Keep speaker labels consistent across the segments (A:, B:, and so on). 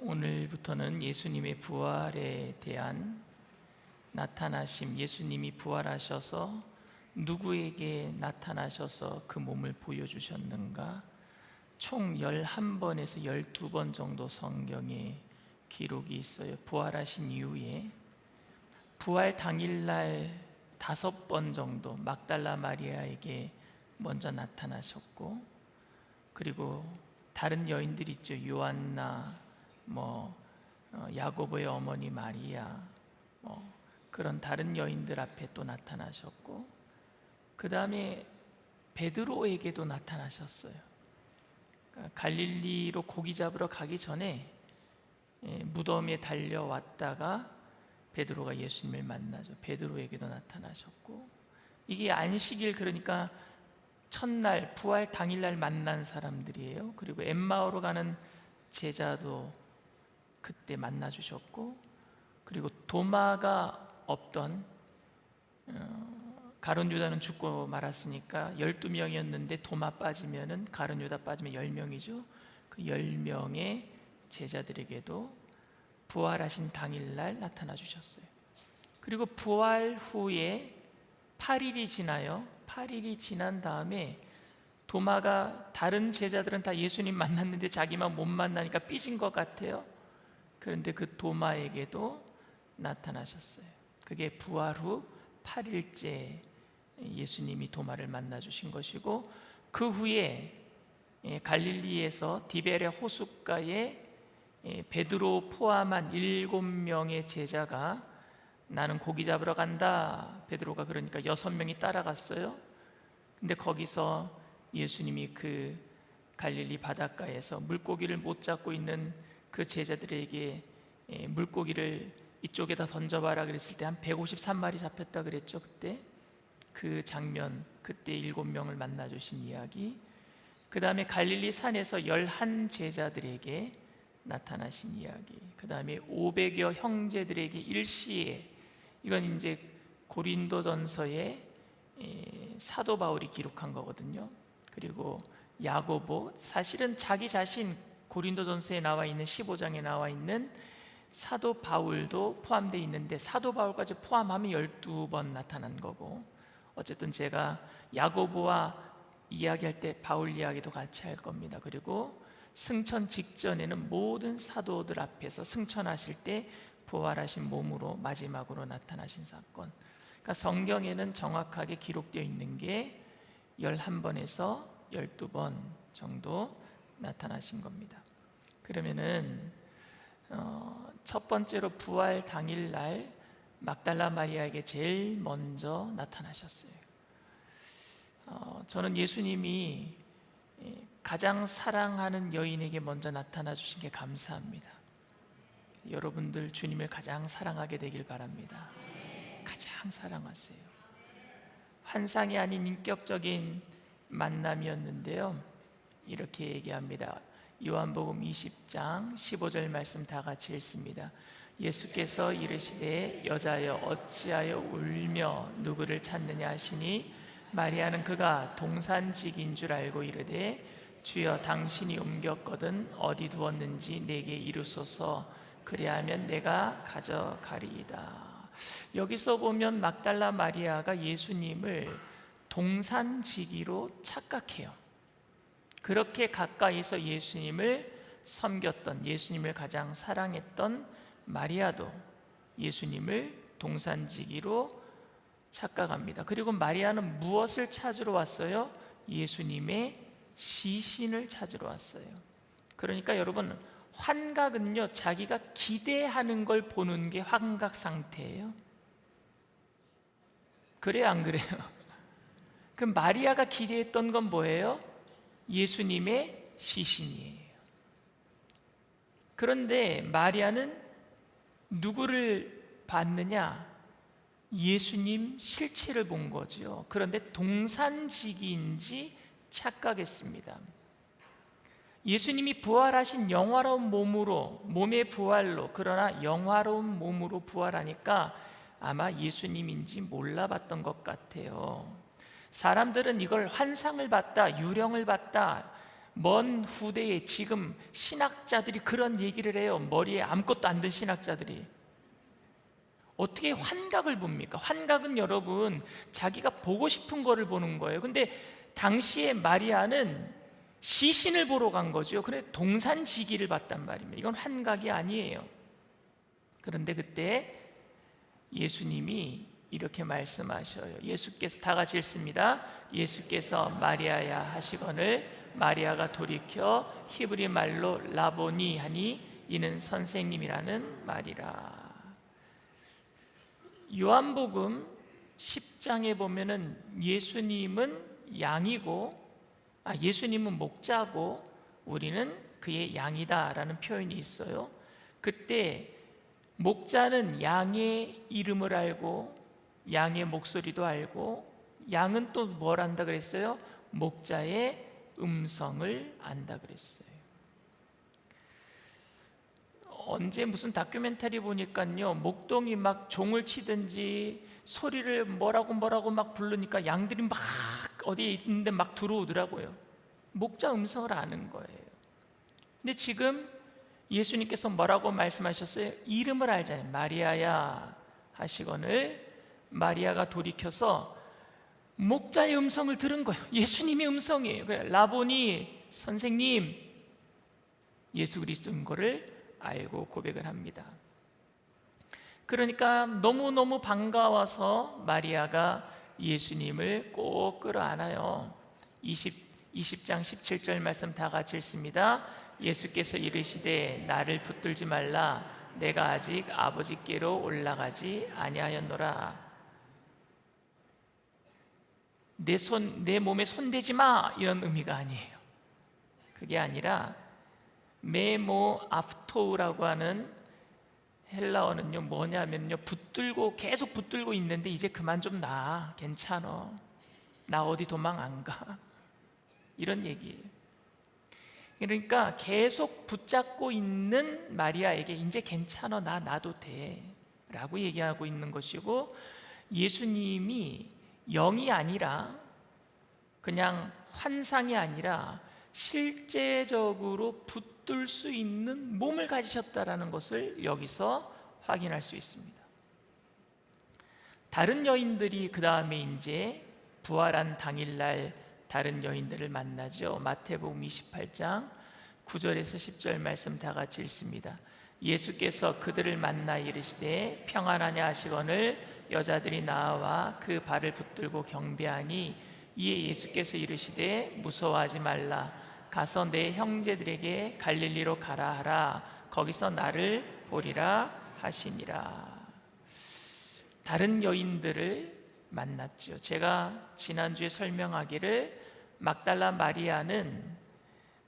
A: 오늘부터는 예수님의 부활에 대한 나타나심, 예수님이 부활하셔서 누구에게 나타나셔서 그 몸을 보여주셨는가, 총 11번에서 12번 정도 성경에 기록이 있어요. 부활하신 이후에 부활 당일날 5번 정도 막달라 마리아에게 먼저 나타나셨고, 그리고 다른 여인들 있죠. 요한나, 야고보의 어머니 마리아, 그런 다른 여인들 앞에 또 나타나셨고, 그 다음에 베드로에게도 나타나셨어요. 그러니까 갈릴리로 고기 잡으러 가기 전에 무덤에 달려왔다가 베드로가 예수님을 만나죠. 베드로에게도 나타나셨고, 이게 안식일, 그러니까 첫날 부활 당일날 만난 사람들이에요. 그리고 엠마오로 가는 제자도 그때 만나주셨고, 그리고 도마가 없던 가룟 유다는 죽고 말았으니까 12명이었는데 도마 빠지면은, 가룟 유다 빠지면 10명이죠. 그 10명의 제자들에게도 부활하신 당일날 나타나 주셨어요. 그리고 부활 후에 8일이 지나요. 8일이 지난 다음에 도마가, 다른 제자들은 다 예수님 만났는데 자기만 못 만나니까 삐진 것 같아요. 그런데 그 도마에게도 나타나셨어요. 그게 부활 후 8일째 예수님이 도마를 만나 주신 것이고, 그 후에 갈릴리에서 디베레 호숫가에 베드로 포함한 7명의 제자가 나는 고기 잡으러 간다. 베드로가 그러니까 6명이 따라갔어요. 근데 거기서 예수님이 그 갈릴리 바닷가에서 물고기를 못 잡고 있는 그 제자들에게 물고기를 이쪽에다 던져봐라 그랬을 때 한 153마리 잡혔다 그랬죠. 그때 그 장면, 그때 7명을 만나 주신 이야기. 그 다음에 갈릴리 산에서 11 제자들에게 나타나신 이야기. 그 다음에 500여 형제들에게 일시에, 이건 이제 고린도전서에 사도 바울이 기록한 거거든요. 그리고 야고보, 사실은 자기 자신 고린도전서에 나와 있는 15장에 나와 있는 사도 바울도 포함되어 있는데, 사도 바울까지 포함하면 12번 나타난 거고, 어쨌든 제가 야고보와 이야기할 때 바울 이야기도 같이 할 겁니다. 그리고 승천 직전에는 모든 사도들 앞에서 승천하실 때 부활하신 몸으로 마지막으로 나타나신 사건. 그러니까 성경에는 정확하게 기록되어 있는 게 11번에서 12번 정도 나타나신 겁니다. 그러면은 첫 번째로 부활 당일날 막달라 마리아에게 제일 먼저 나타나셨어요. 저는 예수님이 가장 사랑하는 여인에게 먼저 나타나 주신 게 감사합니다. 여러분들 주님을 가장 사랑하게 되길 바랍니다. 가장 사랑하세요. 환상이 아닌 인격적인 만남이었는데요, 이렇게 얘기합니다. 요한복음 20장 15절 말씀 다 같이 읽습니다. 예수께서 이르시되 여자여 어찌하여 울며 누구를 찾느냐 하시니, 마리아는 그가 동산직인 줄 알고 이르되 주여 당신이 옮겼거든 어디 두었는지 내게 이루소서, 그리하면 내가 가져가리이다. 여기서 보면 막달라 마리아가 예수님을 동산지기로 착각해요. 그렇게 가까이서 예수님을 섬겼던, 예수님을 가장 사랑했던 마리아도 예수님을 동산지기로 착각합니다. 그리고 마리아는 무엇을 찾으러 왔어요? 예수님의 시신을 찾으러 왔어요. 그러니까 여러분, 환각은요, 자기가 기대하는 걸 보는 게 환각 상태예요. 그래요, 안 그래요? 그럼 마리아가 기대했던 건 뭐예요? 예수님의 시신이에요. 그런데 마리아는 누구를 봤느냐? 예수님 실체를 본 거죠. 그런데 동산지기인지 착각했습니다. 예수님이 부활하신 영화로운 몸으로, 몸의 부활로, 그러나 영화로운 몸으로 부활하니까 아마 예수님인지 몰라봤던 것 같아요. 사람들은 이걸 환상을 봤다, 유령을 봤다, 먼 후대에 지금 신학자들이 그런 얘기를 해요. 머리에 아무것도 안 든 신학자들이. 어떻게 환각을 봅니까? 환각은 여러분 자기가 보고 싶은 거를 보는 거예요. 근데 당시에 마리아는 시신을 보러 간 거죠. 그래 동산지기를 봤단 말입니다. 이건 환각이 아니에요. 그런데 그때 예수님이 이렇게 말씀하셔요. 예수께서 다 같이 읽습니다. 예수께서 마리아야 하시거늘 마리아가 돌이켜 히브리 말로 라보니 하니 이는 선생님이라는 말이라. 요한복음 10장에 보면은 예수님은 양이고 예수님은 목자고 우리는 그의 양이다라는 표현이 있어요. 그때 목자는 양의 이름을 알고 양의 목소리도 알고 양은 또 뭘 안다 그랬어요? 목자의 음성을 안다 그랬어요. 언제 무슨 다큐멘터리 보니까요, 목동이 막 종을 치든지 소리를 뭐라고 막 부르니까 양들이 막 어디에 있는데 막 들어오더라고요. 목자 음성을 아는 거예요. 근데 지금 예수님께서 뭐라고 말씀하셨어요? 이름을 알잖아요. 마리아야 하시거늘 마리아가 돌이켜서 목자의 음성을 들은 거예요. 예수님의 음성이에요. 라보니 선생님, 예수 그리스도인 거를 알고 고백을 합니다. 그러니까 너무너무 반가워서 마리아가 예수님을 꼭 끌어안아요. 20장 17절 말씀 다 같이 읽습니다. 예수께서 이르시되 나를 붙들지 말라 내가 아직 아버지께로 올라가지 아니하였노라. 내 몸에 손대지 마 이런 의미가 아니에요. 그게 아니라 메모 아프토우라고 하는 헬라어는요 뭐냐면요 계속 붙들고 있는데 이제 그만 좀 놔, 괜찮아, 나 어디 도망 안 가, 이런 얘기예요. 그러니까 계속 붙잡고 있는 마리아에게 이제 괜찮아, 나 놔도 돼 라고 얘기하고 있는 것이고, 예수님이 영이 아니라 그냥 환상이 아니라 실제적으로 붙들 수 있는 몸을 가지셨다라는 것을 여기서 확인할 수 있습니다. 다른 여인들이 그 다음에 이제 부활한 당일날 다른 여인들을 만나죠. 마태복음 28장 9절에서 10절 말씀 다 같이 읽습니다. 예수께서 그들을 만나 이르시되 평안하냐 하시거늘 여자들이 나와 그 발을 붙들고 경배하니 이에 예수께서 이르시되 무서워하지 말라 가서 내 형제들에게 갈릴리로 가라 하라 거기서 나를 보리라 하시니라. 다른 여인들을 만났죠. 제가 지난주에 설명하기를 막달라 마리아는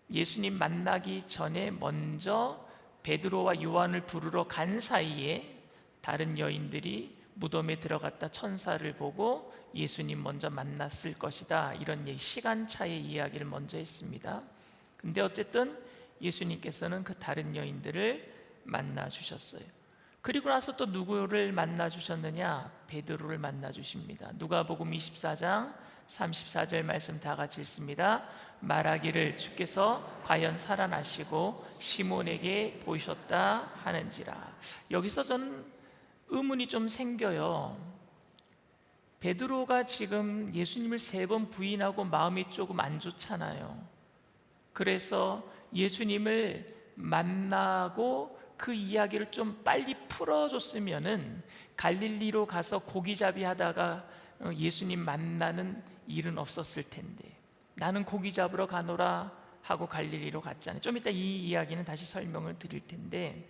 A: 예수님 만나기 전에 먼저 베드로와 요한을 부르러 간 사이에 다른 여인들이 무덤에 들어갔다 천사를 보고 예수님 먼저 만났을 것이다, 이런 시간차의 이야기를 먼저 했습니다. 근데 어쨌든 예수님께서는 그 다른 여인들을 만나 주셨어요. 그리고 나서 또 누구를 만나 주셨느냐? 베드로를 만나 주십니다. 누가복음 24장 34절 말씀 다 같이 읽습니다. 말하기를 주께서 과연 살아나시고 시몬에게 보이셨다 하는지라. 여기서 저는 의문이 좀 생겨요. 베드로가 지금 예수님을 3번 부인하고 마음이 조금 안 좋잖아요. 그래서 예수님을 만나고 그 이야기를 좀 빨리 풀어줬으면은 갈릴리로 가서 고기잡이 하다가 예수님 만나는 일은 없었을 텐데, 나는 고기 잡으러 가노라 하고 갈릴리로 갔잖아요. 좀 이따 이 이야기는 다시 설명을 드릴 텐데,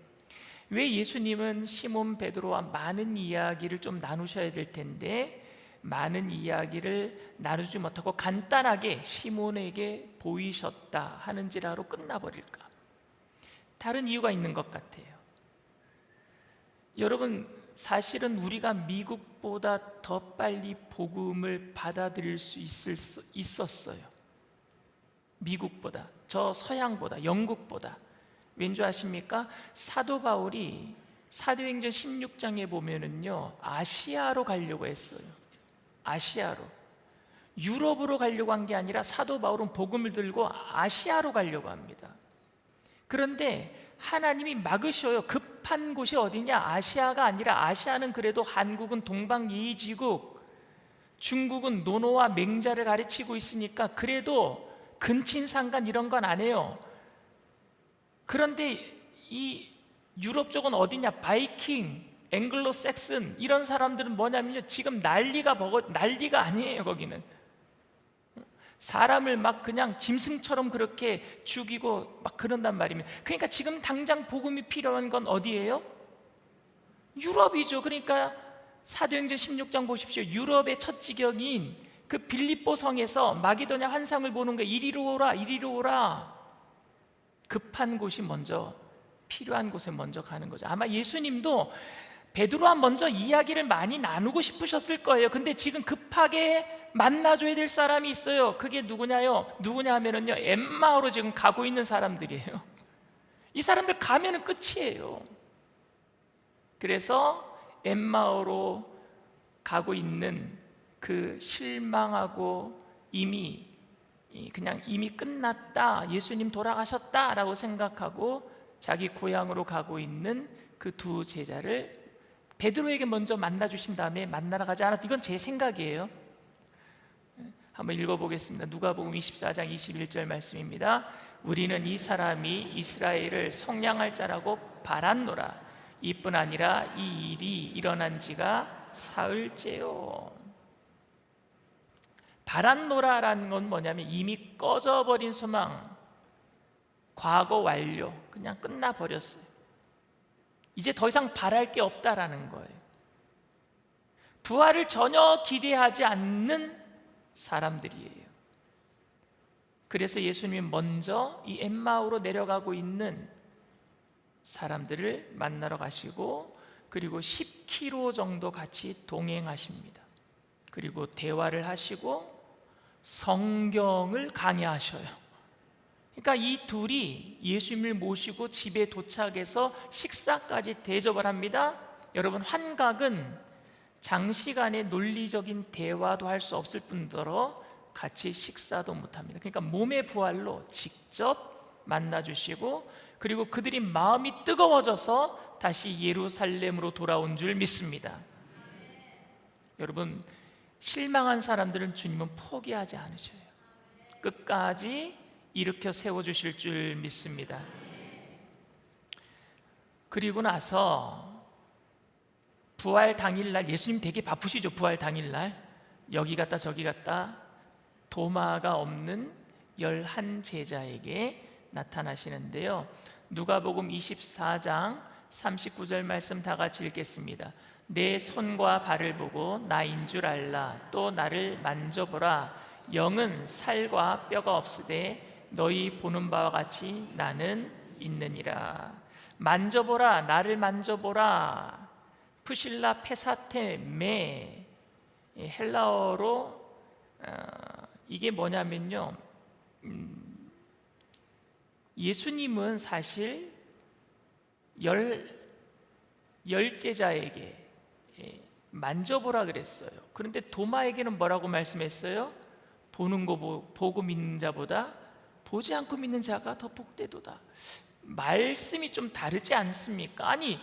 A: 왜 예수님은 시몬 베드로와 많은 이야기를 좀 나누셔야 될 텐데 많은 이야기를 나누지 못하고 간단하게 시몬에게 보이셨다 하는지라로 끝나버릴까? 다른 이유가 있는 것 같아요. 여러분, 사실은 우리가 미국보다 더 빨리 복음을 받아들일 수 있었어요. 미국보다, 저 서양보다, 영국보다. 왠지 아십니까? 사도 바울이 사도행전 16장에 보면은요 아시아로 가려고 했어요. 아시아로. 유럽으로 가려고 한 게 아니라 사도 바울은 복음을 들고 아시아로 가려고 합니다. 그런데 하나님이 막으셔요. 급한 곳이 어디냐? 아시아가 아니라, 아시아는 그래도 한국은 동방예의지국, 중국은 노노와 맹자를 가르치고 있으니까 그래도 근친상간 이런 건 안 해요. 그런데 이 유럽 쪽은 어디냐? 바이킹, 앵글로 섹슨 이런 사람들은 뭐냐면요, 지금 난리가 아니에요. 거기는 사람을 막 그냥 짐승처럼 그렇게 죽이고 막 그런단 말입니다. 그러니까 지금 당장 복음이 필요한 건 어디예요? 유럽이죠. 그러니까 사도행전 16장 보십시오. 유럽의 첫 지경인 그 빌립보 성에서 마게도냐 환상을 보는 거예요. 이리로 오라, 이리로 오라. 급한 곳이 먼저, 필요한 곳에 먼저 가는 거죠. 아마 예수님도 베드로와 먼저 이야기를 많이 나누고 싶으셨을 거예요. 근데 지금 급하게 만나줘야 될 사람이 있어요. 그게 누구냐요? 누구냐 하면은요, 엠마오로 지금 가고 있는 사람들이에요. 이 사람들 가면은 끝이에요. 그래서 엠마오로 가고 있는 그 실망하고 이미 끝났다, 예수님 돌아가셨다라고 생각하고 자기 고향으로 가고 있는 그 두 제자를 베드로에게 먼저 만나 주신 다음에 만나러 가지 않았어요. 이건 제 생각이에요. 한번 읽어보겠습니다. 누가복음 24장 21절 말씀입니다. 우리는 이 사람이 이스라엘을 속량할 자라고 바랐노라. 이뿐 아니라 이 일이 일어난 지가 사흘째요. 바랐노라라는 건 뭐냐면 이미 꺼져버린 소망, 과거 완료, 그냥 끝나버렸어요. 이제 더 이상 바랄 게 없다라는 거예요. 부활을 전혀 기대하지 않는 사람들이에요. 그래서 예수님이 먼저 이 엠마오로 내려가고 있는 사람들을 만나러 가시고, 그리고 10km 정도 같이 동행하십니다. 그리고 대화를 하시고 성경을 강의하셔요. 그러니까 이 둘이 예수님을 모시고 집에 도착해서 식사까지 대접을 합니다. 여러분, 환각은 장시간의 논리적인 대화도 할 수 없을 뿐더러 같이 식사도 못합니다. 그러니까 몸의 부활로 직접 만나주시고, 그리고 그들이 마음이 뜨거워져서 다시 예루살렘으로 돌아온 줄 믿습니다. 여러분, 실망한 사람들은 주님은 포기하지 않으셔요. 끝까지 일으켜 세워주실 줄 믿습니다. 그리고 나서 부활 당일날, 예수님 되게 바쁘시죠. 부활 당일날 여기 갔다 저기 갔다 도마가 없는 11제자에게 나타나시는데요, 누가복음 24장 39절 말씀 다 같이 읽겠습니다. 내 손과 발을 보고 나인 줄 알라. 또 나를 만져보라. 영은 살과 뼈가 없으되 너희 보는 바와 같이 나는 있느니라. 만져보라, 나를 만져보라. 푸실라 페사테 메, 헬라어로 이게 뭐냐면요, 예수님은 사실 열 제자에게 만져보라 그랬어요. 그런데 도마에게는 뭐라고 말씀했어요? 보는 거 보고 믿는 자보다 보지 않고 믿는 자가 더 복되도다. 말씀이 좀 다르지 않습니까? 아니,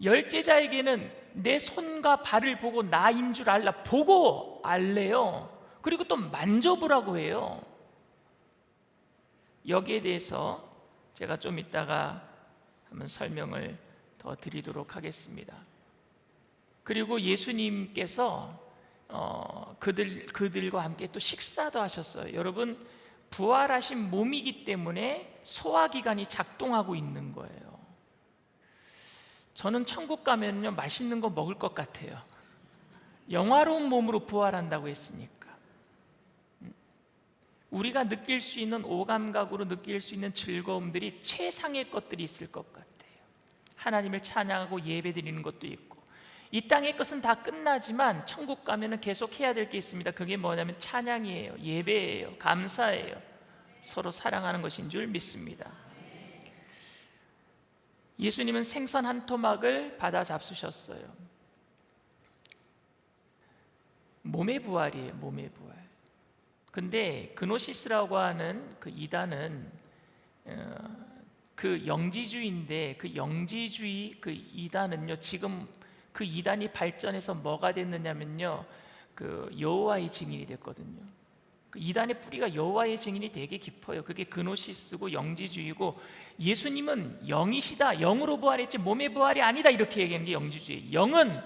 A: 열 제자에게는 내 손과 발을 보고 나인 줄 알라, 보고 알래요. 그리고 또 만져보라고 해요. 여기에 대해서 제가 좀 이따가 한번 설명을 더 드리도록 하겠습니다. 그리고 예수님께서 그들과 함께 또 식사도 하셨어요. 여러분, 부활하신 몸이기 때문에 소화기관이 작동하고 있는 거예요. 저는 천국 가면요, 맛있는 거 먹을 것 같아요. 영화로운 몸으로 부활한다고 했으니까. 우리가 느낄 수 있는, 오감각으로 느낄 수 있는 즐거움들이 최상의 것들이 있을 것 같아요. 하나님을 찬양하고 예배드리는 것도 있고, 이 땅의 것은 다 끝나지만 천국 가면은 계속 해야 될 게 있습니다. 그게 뭐냐면 찬양이에요, 예배예요, 감사예요, 서로 사랑하는 것인 줄 믿습니다. 예수님은 생선 한 토막을 받아 잡수셨어요. 몸의 부활이에요, 몸의 부활. 근데 그노시스라고 하는 그 이단은 그 영지주의인데, 그 영지주의 그 이단은요, 지금 그 이단이 발전해서 뭐가 됐느냐면요, 그 여호와의 증인이 됐거든요. 그 이단의 뿌리가 여호와의 증인이 되게 깊어요. 그게 그노시스고 영지주의고, 예수님은 영이시다, 영으로 부활했지 몸의 부활이 아니다, 이렇게 얘기하는 게 영지주의. 영은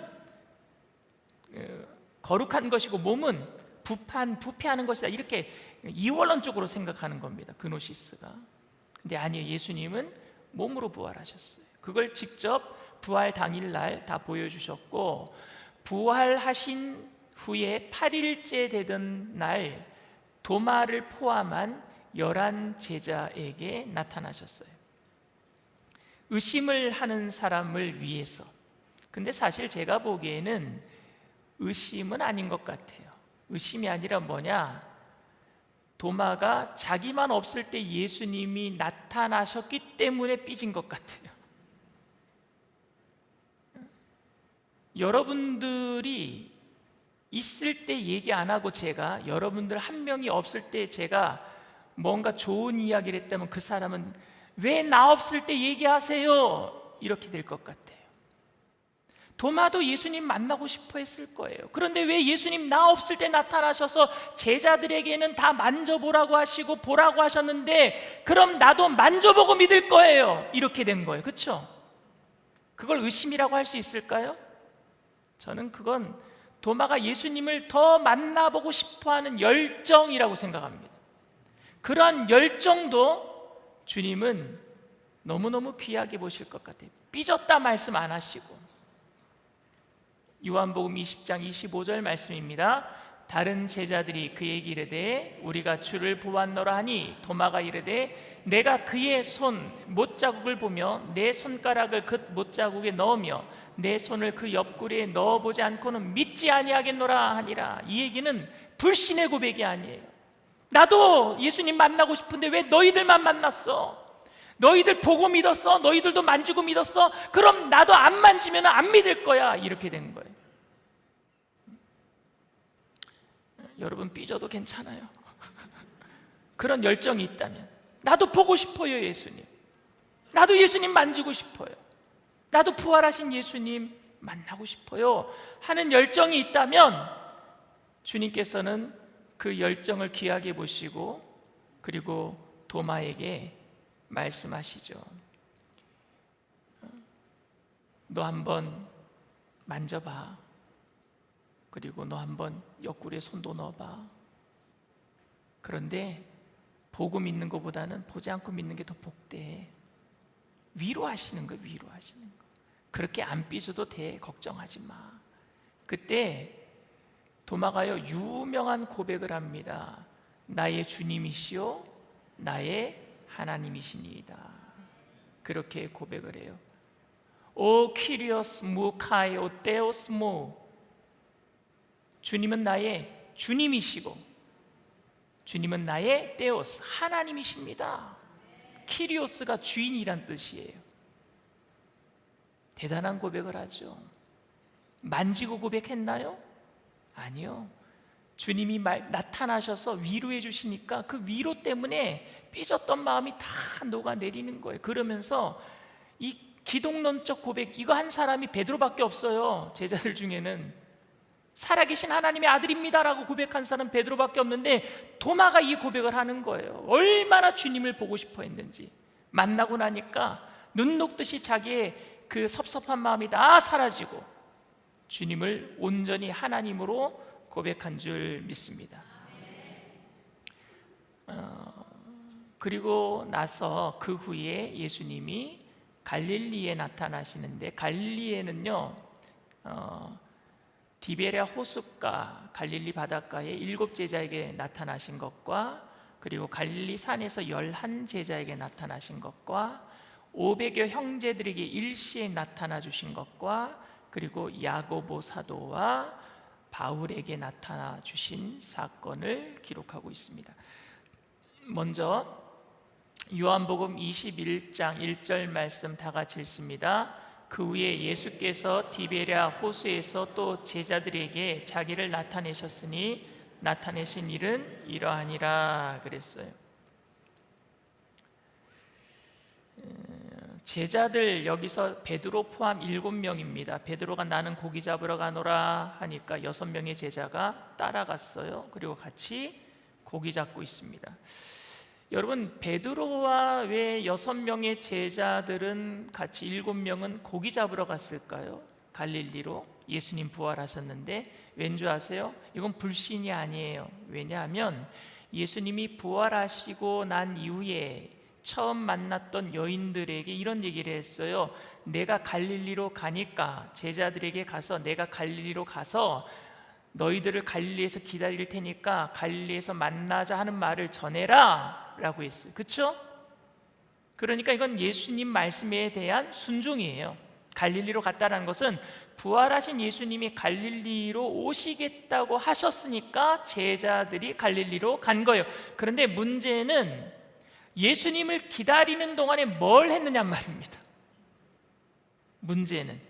A: 거룩한 것이고 몸은 부패하는 것이다, 이렇게 이원론적으로 생각하는 겁니다, 그노시스가. 근데 아니에요. 예수님은 몸으로 부활하셨어요. 그걸 직접 부활 당일날 다 보여주셨고, 부활하신 후에 8일째 되던 날 도마를 포함한 11 제자에게 나타나셨어요. 의심을 하는 사람을 위해서. 근데 사실 제가 보기에는 의심은 아닌 것 같아요. 의심이 아니라 뭐냐, 도마가 자기만 없을 때 예수님이 나타나셨기 때문에 삐진 것 같아요. 여러분들이 있을 때 얘기 안 하고, 제가 여러분들 한 명이 없을 때 제가 뭔가 좋은 이야기를 했다면 그 사람은 왜 나 없을 때 얘기하세요? 이렇게 될 것 같아요. 도마도 예수님 만나고 싶어 했을 거예요. 그런데 왜 예수님 나 없을 때 나타나셔서 제자들에게는 다 만져보라고 하시고 보라고 하셨는데, 그럼 나도 만져보고 믿을 거예요, 이렇게 된 거예요. 그렇죠? 그걸 의심이라고 할 수 있을까요? 저는 그건 도마가 예수님을 더 만나보고 싶어하는 열정이라고 생각합니다. 그러한 열정도 주님은 너무너무 귀하게 보실 것 같아요. 삐졌다 말씀 안 하시고. 요한복음 20장 25절 말씀입니다. 다른 제자들이 그에게 이르되 우리가 주를 보았노라 하니, 도마가 이르되 내가 그의 손 못자국을 보며 내 손가락을 그 못자국에 넣으며 내 손을 그 옆구리에 넣어보지 않고는 믿지 아니하겠노라 하니라. 이 얘기는 불신의 고백이 아니에요. 나도 예수님 만나고 싶은데 왜 너희들만 만났어? 너희들 보고 믿었어? 너희들도 만지고 믿었어? 그럼 나도 안 만지면 안 믿을 거야, 이렇게 된 거예요. 여러분 삐져도 괜찮아요. 그런 열정이 있다면, 나도 보고 싶어요 예수님, 나도 예수님 만지고 싶어요, 나도 부활하신 예수님 만나고 싶어요 하는 열정이 있다면, 주님께서는 그 열정을 귀하게 보시고, 그리고 도마에게 말씀하시죠. 너 한번 만져봐. 그리고 너 한번 옆구리에 손도 넣어봐. 그런데 보고 믿는 것보다는 보지 않고 믿는 게 더 복돼. 위로하시는 거, 위로하시는 거. 그렇게 안 삐져도 돼, 걱정하지 마. 그때 도마가요 유명한 고백을 합니다. 나의 주님이시요 나의 하나님이시니이다. 그렇게 고백을 해요. 오 키리오스 무 카이 오 테오스 모. 주님은 나의 주님이시고 주님은 나의 테오스, 하나님이십니다. 키리오스가 주인이란 뜻이에요. 대단한 고백을 하죠. 만지고 고백했나요? 아니요. 주님이 나타나셔서 위로해 주시니까 그 위로 때문에 삐졌던 마음이 다 녹아내리는 거예요. 그러면서 이 기독론적 고백, 이거 한 사람이 베드로밖에 없어요. 제자들 중에는 살아계신 하나님의 아들입니다라고 고백한 사람 베드로밖에 없는데, 도마가 이 고백을 하는 거예요. 얼마나 주님을 보고 싶어 했는지. 만나고 나니까 눈 녹듯이 자기의 그 섭섭한 마음이 다 사라지고 주님을 온전히 하나님으로 고백한 줄 믿습니다. 그리고 나서 그 후에 예수님이 갈릴리에 나타나시는데, 갈릴리에는요 디베랴 호숫가 갈릴리 바닷가에 7 제자에게 나타나신 것과, 그리고 갈릴리 산에서 11 제자에게 나타나신 것과, 500여 형제들에게 일시에 나타나 주신 것과, 그리고 야고보 사도와 바울에게 나타나 주신 사건을 기록하고 있습니다. 먼저 요한복음 21장 1절 말씀 다 같이 읽습니다. 그 후에 예수께서 디베랴 호수에서 또 제자들에게 자기를 나타내셨으니 나타내신 일은 이러하니라 그랬어요. 제자들 여기서 베드로 포함 7명입니다. 베드로가 나는 고기 잡으러 가노라 하니까 6명의 제자가 따라갔어요. 그리고 같이 고기 잡고 있습니다. 여러분, 베드로와 왜 6명의 제자들은 같이 7명은 고기 잡으러 갔을까요? 갈릴리로 예수님 부활하셨는데 왠 줄 아세요? 이건 불신이 아니에요. 왜냐하면 예수님이 부활하시고 난 이후에 처음 만났던 여인들에게 이런 얘기를 했어요. 내가 갈릴리로 가니까 제자들에게 가서 내가 갈릴리로 가서 너희들을 갈릴리에서 기다릴 테니까 갈릴리에서 만나자 하는 말을 전해라 라고 했어요. 그렇죠? 그러니까 이건 예수님 말씀에 대한 순종이에요. 갈릴리로 갔다는 것은 부활하신 예수님이 갈릴리로 오시겠다고 하셨으니까 제자들이 갈릴리로 간 거예요. 그런데 문제는 예수님을 기다리는 동안에 뭘 했느냐 말입니다. 문제는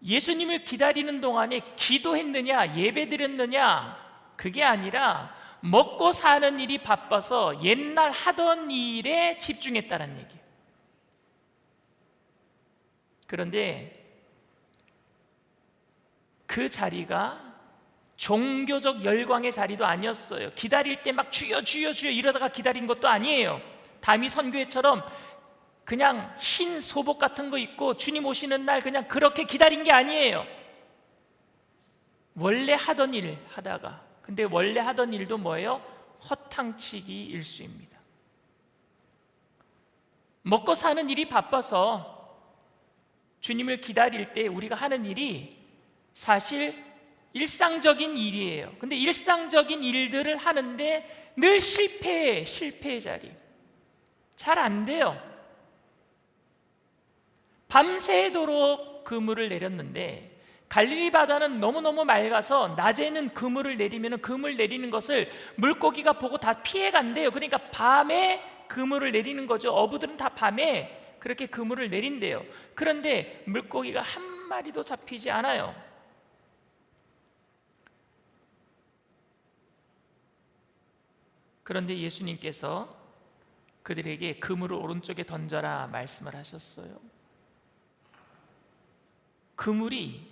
A: 예수님을 기다리는 동안에 기도했느냐 예배드렸느냐 그게 아니라 먹고 사는 일이 바빠서 옛날 하던 일에 집중했다는 얘기예요. 그런데 그 자리가 종교적 열광의 자리도 아니었어요. 기다릴 때 막 주여 주여 주여 이러다가 기다린 것도 아니에요. 다미 선교회처럼 그냥 흰 소복 같은 거 입고 주님 오시는 날 그냥 그렇게 기다린 게 아니에요. 원래 하던 일 하다가, 근데 원래 하던 일도 뭐예요? 허탕치기 일수입니다. 먹고 사는 일이 바빠서 주님을 기다릴 때 우리가 하는 일이 사실 일상적인 일이에요. 근데 일상적인 일들을 하는데 늘 실패의 자리. 잘 안 돼요. 밤새도록 그물을 내렸는데 갈릴리 바다는 너무너무 맑아서 낮에는 그물을 내리면 그물 내리는 것을 물고기가 보고 다 피해 간대요. 그러니까 밤에 그물을 내리는 거죠. 어부들은 다 밤에 그렇게 그물을 내린대요. 그런데 물고기가 한 마리도 잡히지 않아요. 그런데 예수님께서 그들에게 그물을 오른쪽에 던져라 말씀을 하셨어요. 그물이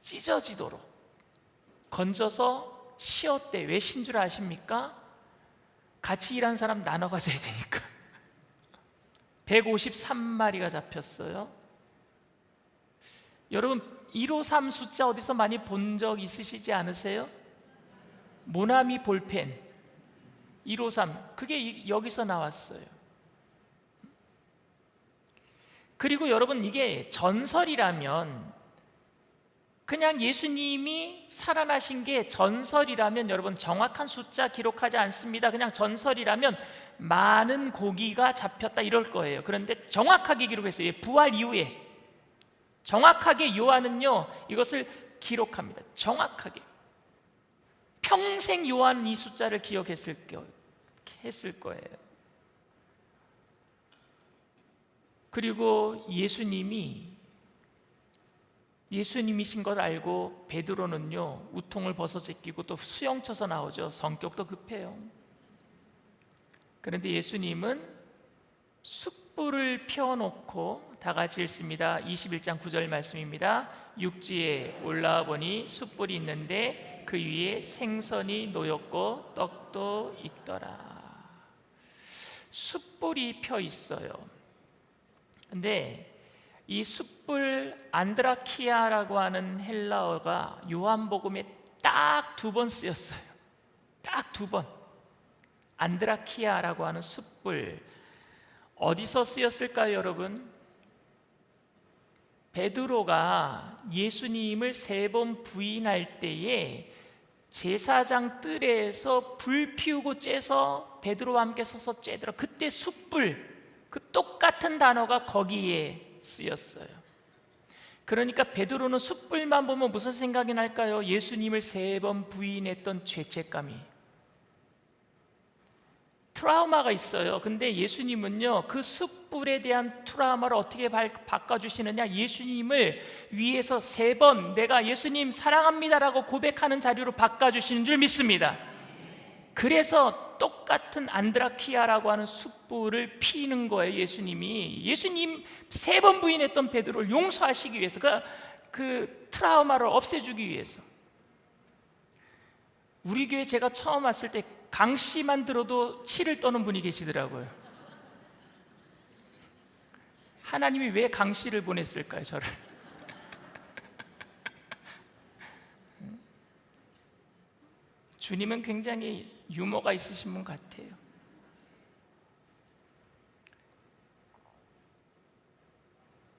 A: 찢어지도록 건져서 씌웠대. 왜 신 줄 아십니까? 같이 일한 사람 나눠 가져야 되니까. 153마리가 잡혔어요. 여러분 153 숫자 어디서 많이 본 적 있으시지 않으세요? 모나미 볼펜 153, 그게 여기서 나왔어요. 그리고 여러분 이게 전설이라면, 그냥 예수님이 살아나신 게 전설이라면 여러분 정확한 숫자 기록하지 않습니다. 그냥 전설이라면 많은 고기가 잡혔다 이럴 거예요. 그런데 정확하게 기록했어요. 부활 이후에 정확하게 요한은요 이것을 기록합니다. 정확하게. 평생 요한은 이 숫자를 기억했을 거예요. 그리고 예수님이신 걸 알고 베드로는요 우통을 벗어 제끼고 또 수영 쳐서 나오죠. 성격도 급해요. 그런데 예수님은 숯불을 펴놓고 다 같이 읽습니다. 21장 9절 말씀입니다. 육지에 올라와 보니 숯불이 있는데 그 위에 생선이 놓였고 떡도 있더라. 숯불이 펴 있어요. 근데 이 숯불 안드라키아라고 하는 헬라어가 요한복음에 딱 2번 쓰였어요. 딱 2번. 안드라키아라고 하는 숯불 어디서 쓰였을까요, 여러분? 베드로가 예수님을 3번 부인할 때에 제사장 뜰에서 불 피우고 쬐서 베드로와 함께 서서 쬐더라. 그때 숯불, 그 똑같은 단어가 거기에 쓰였어요. 그러니까 베드로는 숯불만 보면 무슨 생각이 날까요? 예수님을 3번 부인했던 죄책감이. 트라우마가 있어요. 근데 예수님은요, 그 숯불에 대한 트라우마를 어떻게 바꿔주시느냐, 예수님을 위해서 3번 내가 예수님 사랑합니다라고 고백하는 자리로 바꿔주시는 줄 믿습니다. 그래서 똑같은 안드라키아라고 하는 숯불을 피는 거예요. 예수님 3번 부인했던 베드로를 용서하시기 위해서, 그 트라우마를 없애주기 위해서. 우리 교회 제가 처음 왔을 때 강씨만 들어도 치를 떠는 분이 계시더라고요. 하나님이 왜 강씨를 보냈을까요, 저를? 주님은 굉장히 유머가 있으신 분 같아요.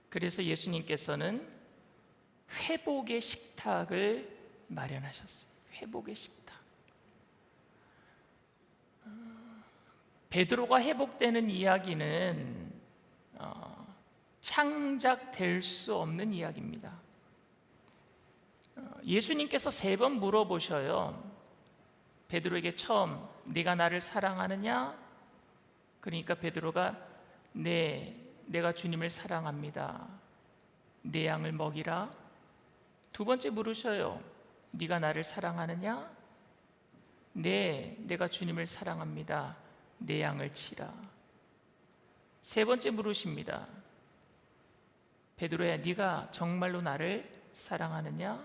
A: 그래서 예수님께서는 회복의 식탁을 마련하셨어요. 회복의 식탁. 베드로가 회복되는 이야기는 창작될 수 없는 이야기입니다. 예수님께서 3번 물어보셔요. 베드로에게 처음 네가 나를 사랑하느냐? 그러니까 베드로가 네, 내가 주님을 사랑합니다. 내 양을 먹이라. 2번째 물으셔요. 네가 나를 사랑하느냐? 네, 내가 주님을 사랑합니다. 내 양을 치라. 3번째 물으십니다. 베드로야, 네가 정말로 나를 사랑하느냐?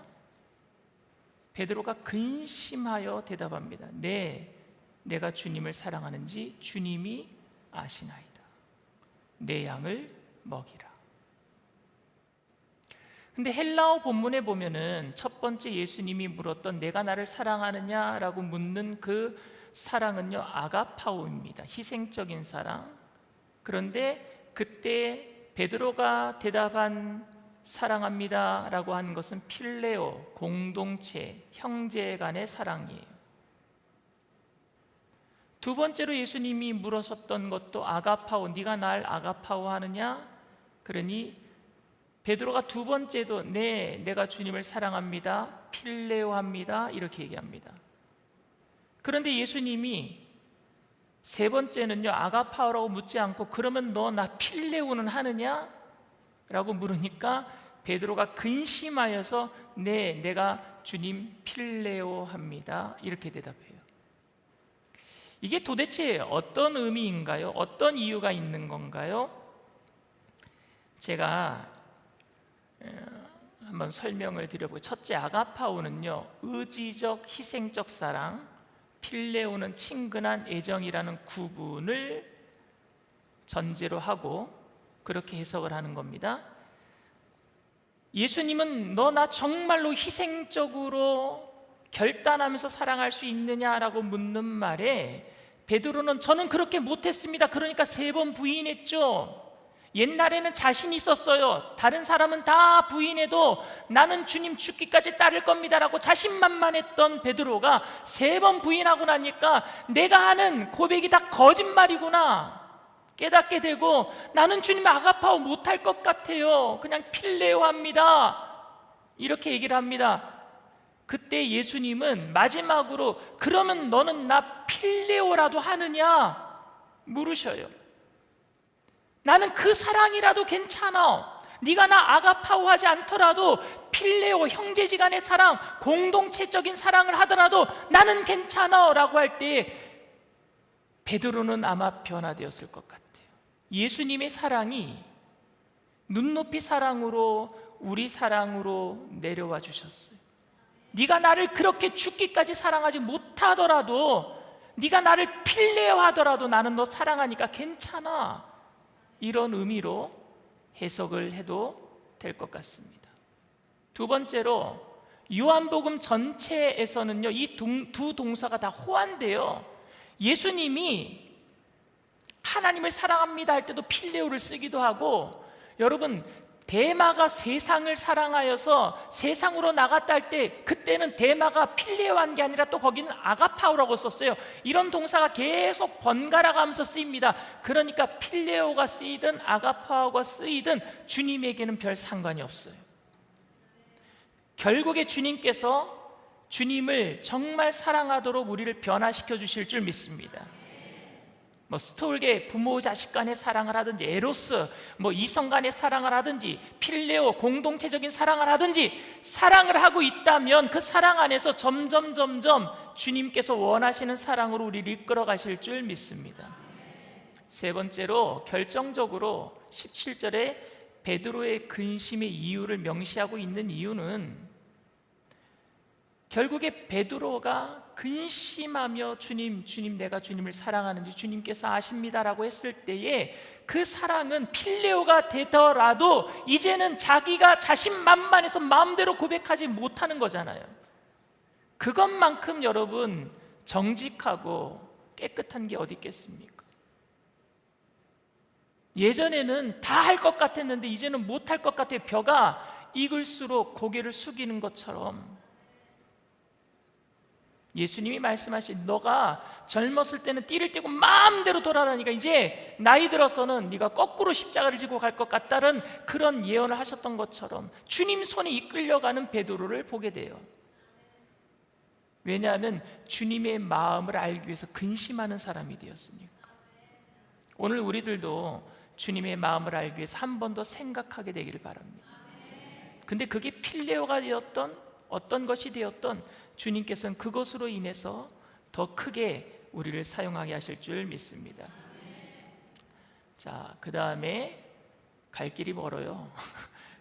A: 베드로가 근심하여 대답합니다. 네, 내가 주님을 사랑하는지 주님이 아시나이다. 내 양을 먹이라. 근데 헬라어 본문에 보면은 첫 번째 예수님이 물었던 내가 나를 사랑하느냐라고 묻는 그 사랑은요, 아가파오입니다. 희생적인 사랑. 그런데 그때 베드로가 대답한 사랑합니다 라고 하는 것은 필레오, 공동체, 형제 간의 사랑이에요. 2번째로 예수님이 물으셨던 것도 아가파오, 네가 날 아가파오 하느냐? 그러니 베드로가 2번째도 네, 내가 주님을 사랑합니다, 필레오 합니다, 이렇게 얘기합니다. 그런데 예수님이 3번째는요, 아가파오라고 묻지 않고 그러면 너 나 필레오는 하느냐? 라고 물으니까 베드로가 근심하여서 네, 내가 주님 필레오 합니다, 이렇게 대답해요. 이게 도대체 어떤 의미인가요? 어떤 이유가 있는 건가요? 제가 한번 설명을 드려보고, 첫째, 아가파오는요, 의지적 희생적 사랑, 필레오는 친근한 애정이라는 구분을 전제로 하고 그렇게 해석을 하는 겁니다. 예수님은 너 나 정말로 희생적으로 결단하면서 사랑할 수 있느냐라고 묻는 말에 베드로는 저는 그렇게 못했습니다. 그러니까 3번 부인했죠. 옛날에는 자신 있었어요. 다른 사람은 다 부인해도 나는 주님 죽기까지 따를 겁니다라고 자신만만했던 베드로가 3번 부인하고 나니까 내가 하는 고백이 다 거짓말이구나 깨닫게 되고, 나는 주님 아가파오 못할 것 같아요. 그냥 필레오 합니다, 이렇게 얘기를 합니다. 그때 예수님은 마지막으로 그러면 너는 나 필레오라도 하느냐 물으셔요. 나는 그 사랑이라도 괜찮아. 네가 나 아가파오 하지 않더라도 필레오, 형제지간의 사랑, 공동체적인 사랑을 하더라도 나는 괜찮아 라고 할 때 베드로는 아마 변화되었을 것 같아요. 예수님의 사랑이 눈높이 사랑으로, 우리 사랑으로 내려와 주셨어요. 네가 나를 그렇게 죽기까지 사랑하지 못하더라도, 네가 나를 필레오 하더라도 나는 너 사랑하니까 괜찮아, 이런 의미로 해석을 해도 될 것 같습니다. 2번째로 요한복음 전체에서는요, 이 두 동사가 다 호환돼요. 예수님이 하나님을 사랑합니다 할 때도 필레오를 쓰기도 하고, 여러분 대마가 세상을 사랑하여서 세상으로 나갔다 할 때 그때는 대마가 필레오한 게 아니라 또 거기는 아가파오라고 썼어요. 이런 동사가 계속 번갈아 가면서 쓰입니다. 그러니까 필레오가 쓰이든 아가파오가 쓰이든 주님에게는 별 상관이 없어요. 결국에 주님께서 주님을 정말 사랑하도록 우리를 변화시켜 주실 줄 믿습니다. 뭐 스톨게 부모 자식 간의 사랑을 하든지, 에로스 뭐 이성 간의 사랑을 하든지, 필레오 공동체적인 사랑을 하든지, 사랑을 하고 있다면 그 사랑 안에서 점점 주님께서 원하시는 사랑으로 우리를 이끌어 가실 줄 믿습니다. 세 번째로, 결정적으로 17절에 베드로의 근심의 이유를 명시하고 있는 이유는, 결국에 베드로가 근심하며 주님 내가 주님을 사랑하는지 주님께서 아십니다라고 했을 때에 그 사랑은 필레오가 되더라도 이제는 자기가 자신만만해서 마음대로 고백하지 못하는 거잖아요. 그것만큼 여러분 정직하고 깨끗한 게 어디 있겠습니까? 예전에는 다 할 것 같았는데 이제는 못할 것 같아요. 벼가 익을수록 고개를 숙이는 것처럼 예수님이 말씀하신, 너가 젊었을 때는 띠를 떼고 마음대로 돌아다니니까 이제 나이 들어서는 네가 거꾸로 십자가를 지고 갈 것 같다는 그런 예언을 하셨던 것처럼 주님 손에 이끌려가는 베드로를 보게 돼요. 왜냐하면 주님의 마음을 알기 위해서 근심하는 사람이 되었으니까. 오늘 우리들도 주님의 마음을 알기 위해서 한 번 더 생각하게 되기를 바랍니다. 근데 그게 필레오가 되었던 어떤 것이 되었던 주님께서는 그것으로 인해서 더 크게 우리를 사용하게 하실 줄 믿습니다. 자, 그 다음에 갈 길이 멀어요.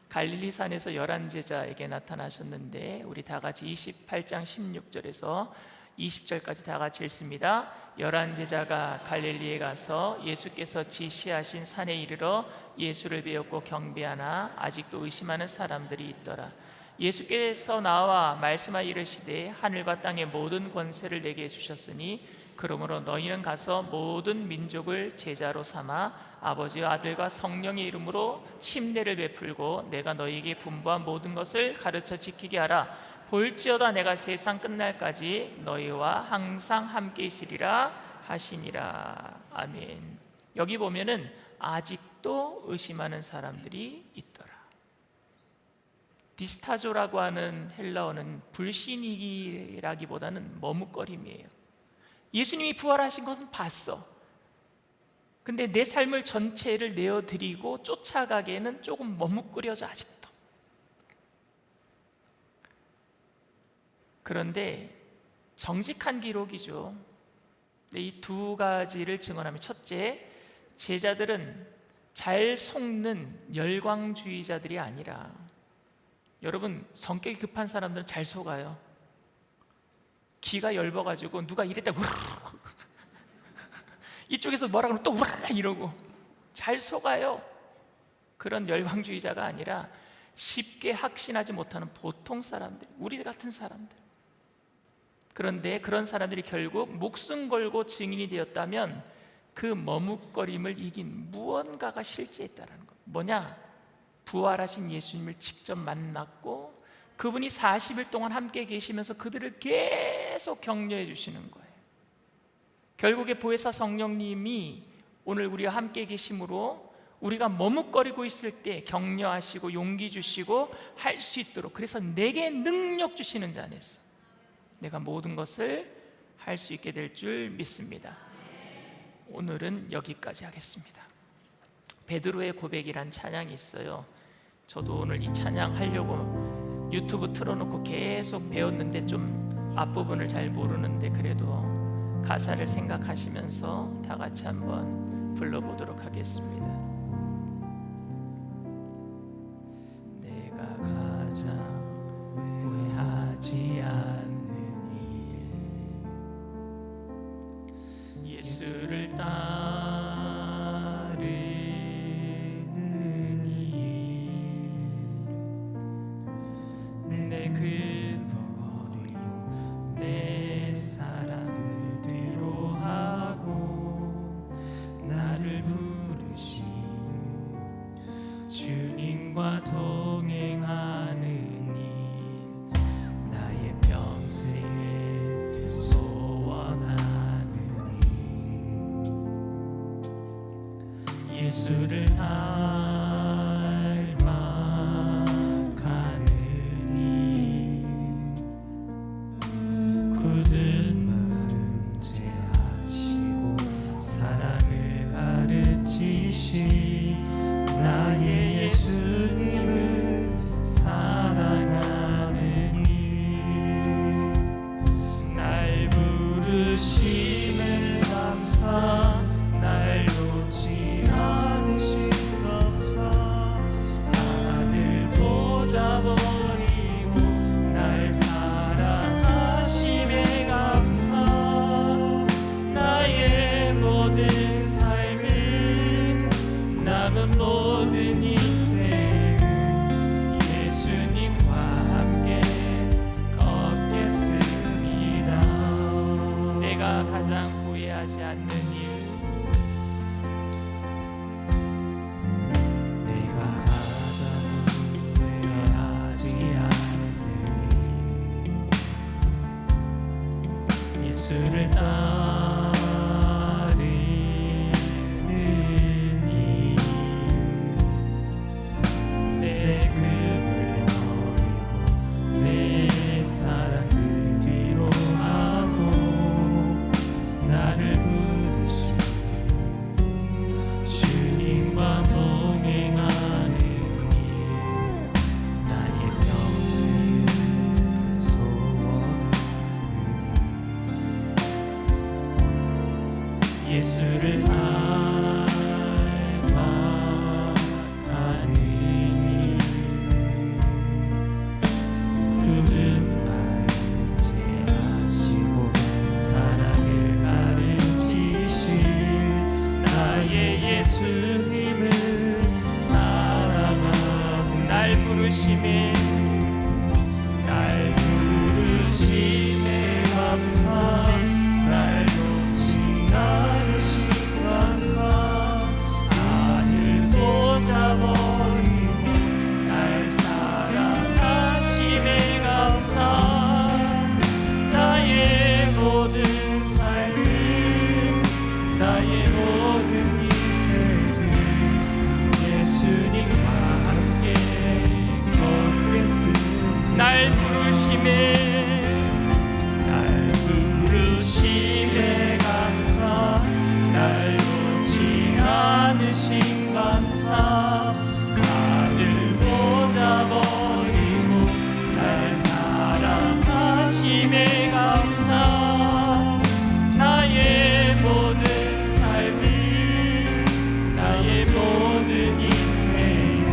A: 갈릴리산에서 11제자에게 나타나셨는데, 우리 다 같이 28장 16절에서 20절까지 다 같이 읽습니다. 11제자가 갈릴리에 가서 예수께서 지시하신 산에 이르러 예수를 배웠고 경배하나 아직도 의심하는 사람들이 있더라. 예수께서 나와 말씀하여 이르시되 하늘과 땅의 모든 권세를 내게 주셨으니 그러므로 너희는 가서 모든 민족을 제자로 삼아 아버지와 아들과 성령의 이름으로 침례를 베풀고 내가 너희에게 분부한 모든 것을 가르쳐 지키게 하라. 볼지어다 내가 세상 끝날까지 너희와 항상 함께 있으리라 하시니라. 아멘. 여기 보면은 아직도 의심하는 사람들이 있더라. 디스타조라고 하는 헬라어는 불신이라기보다는 머뭇거림이에요. 예수님이 부활하신 것은 봤어. 근데 내 삶을 전체를 내어드리고 쫓아가기에는 조금 머뭇거려져 아직도. 그런데 정직한 기록이죠. 이 두 가지를 증언하면, 첫째, 제자들은 잘 속는 열광주의자들이 아니라, 여러분 성격이 급한 사람들은 잘 속아요. 기가 엷어가지고 누가 이랬다 이쪽에서 뭐라 그러면 또 우라라 이러고 잘 속아요. 그런 열광주의자가 아니라 쉽게 확신하지 못하는 보통 사람들, 우리 같은 사람들. 그런데 그런 사람들이 결국 목숨 걸고 증인이 되었다면 그 머뭇거림을 이긴 무언가가 실제 있다는 것. 뭐냐? 부활하신 예수님을 직접 만났고 그분이 40일 동안 함께 계시면서 그들을 계속 격려해 주시는 거예요. 결국에 보혜사 성령님이 오늘 우리와 함께 계심으로 우리가 머뭇거리고 있을 때 격려하시고 용기 주시고 할 수 있도록, 그래서 내게 능력 주시는 자 안에서 내가 모든 것을 할 수 있게 될 줄 믿습니다. 오늘은 여기까지 하겠습니다. 베드로의 고백이란 찬양이 있어요. 저도 오늘 이 찬양 하려고 유튜브 틀어놓고 계속 배웠는데 좀 앞부분을 잘 모르는데 그래도 가사를 생각하시면서 다 같이 한번 불러보도록 하겠습니다. 내가 가장 후회하지 않는 일, 예수를 따르는 일, 내 근본으로 내 사랑을 뒤로하고 나를 부르신 주님과 동행하는 일, 나의 평생에 소원하는 일, 예수를 닮아가는 일, 굳은 문제하시고 사랑 가장 후회하지 않는 일,
B: 내가 가장 후회하지 않는 일,
A: 예수를 따르는 일, 내
B: 금을 버리고 내 사랑을 뒤로 하고 나를 부르신 주님과 동행하는 길, 나의 평생 소원은
A: 예수를
B: 알아가는 일, 푸른 마을 제하시고 사랑을 가르치신 나의 예수님을 사랑하는
A: 날 부르심에
B: 날 부르심에 감사, 날 놓지 않으신 감사, 하늘 꽂아버리고 날 사랑하심에 감사, 나의 모든 삶을, 나의 모든 인생을 예수님과 함께 걷겠습니다.
A: 날 부르심에
B: 날 부르심에 감사, 날 놓지 않으신 감사, 나를 꽂아버리고 날 사랑하심에 감사, 나의 모든 삶을, 나의 모든 인생을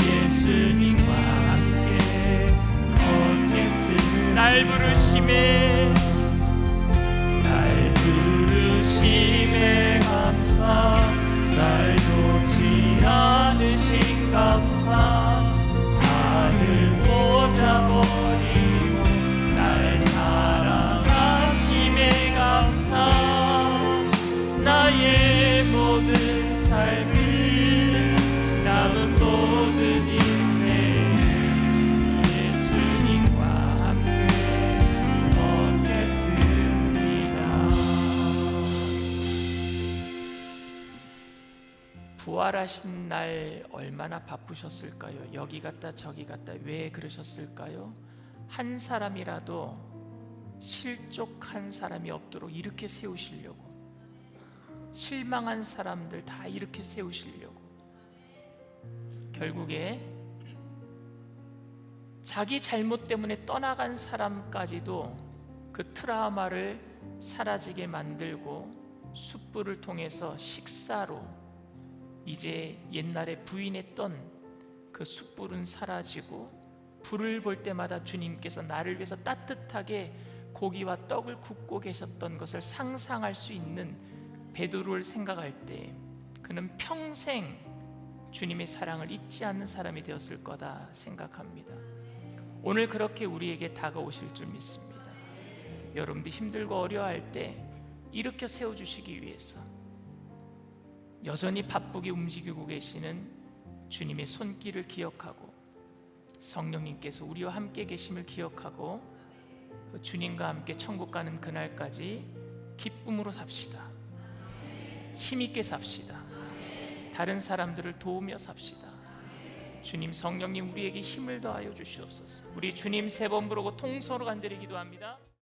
B: 예수님과 함께 걷겠습니다.
A: 날 부르심에
B: 날 부르심에 감사, 날 놓지 않으신 감사, 나를 꽂아버리고 날 사랑하심에 감사, 나의 모든 삶을, 남은 모든 인생을 예수님과 함께 걷겠습니다.
A: 부활하신 날 얼마나 바쁘셨을까요? 여기 갔다 저기 갔다. 왜 그러셨을까요? 한 사람이라도 실족한 사람이 없도록 이렇게 세우시려고, 실망한 사람들 다 이렇게 세우시려고. 결국에 자기 잘못 때문에 떠나간 사람까지도 그 트라우마를 사라지게 만들고 숯불을 통해서 식사로, 이제 옛날에 부인했던 그 숯불은 사라지고 불을 볼 때마다 주님께서 나를 위해서 따뜻하게 고기와 떡을 굽고 계셨던 것을 상상할 수 있는 베드로를 생각할 때 그는 평생 주님의 사랑을 잊지 않는 사람이 되었을 거다 생각합니다. 오늘 그렇게 우리에게 다가오실 줄 믿습니다. 여러분들 힘들고 어려워할 때 일으켜 세워주시기 위해서 여전히 바쁘게 움직이고 계시는 주님의 손길을 기억하고 성령님께서 우리와 함께 계심을 기억하고 주님과 함께 천국 가는 그날까지 기쁨으로 삽시다. 힘있게 삽시다. 다른 사람들을 도우며 삽시다. 주님, 성령님 우리에게 힘을 더하여 주시옵소서. 우리 주님 세 번 부르고 통성으로 간절히 기도합니다.